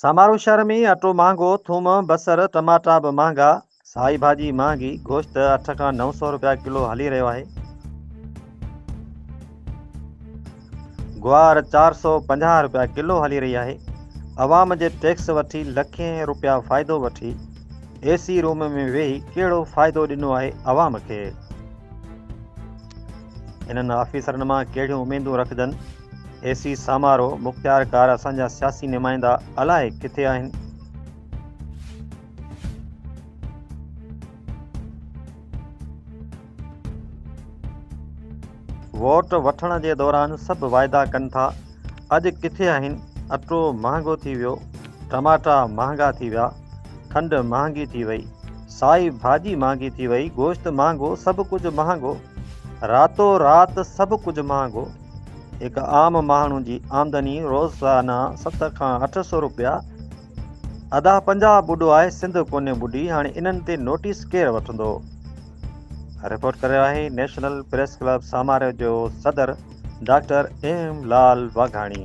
समारो शहर में अटो महांगो, थूम, बसर, टमाटा भी महांगा, साई भाजी महांगी, गोश्त 8 खां 900 रुपया किलो हली रहियो आहे। गुआर 450 रुपया किलो हली रही आहे। अवाम जे टैक्स वठी लखें रुपया फ़ाइदो वठी एसी रूम में वेही कहिड़ो फ़ाइदो ॾिनो आहे अवाम खे। इन्हनि ऑफिसरनि मां कहिड़ियूं उमेदूं रखजनि। एसी समारो मुख़्तियार कार असांजा सियासी नुमाइंदा अलाए किथे आहिनि। वोट वठण जे दौरान सभु वाइदा कनि था, अॼु किथे आहिनि। अटो महांगो थी वियो, टमाटा महांगा थी विया, खंड महांगी थी वई, साई भाॼी महांगी थी वई, गोश्त महांगो, सभु कुझु महांगो, रातो राति सभु कुझु महांगो। हिकु आम माण्हू जी आमदनी रोज़ाना 7 खां 800 रुपया, अदा 50 ॿुॾो आहे, सिंध कोन्हे ॿुॾी। हाणे इन्हनि ते नोटिस केरु वठंदो? रिपोर्ट करे आहे नेशनल प्रेस क्लब समारो जो सदर डॉक्टर एम लाल वाघाणी।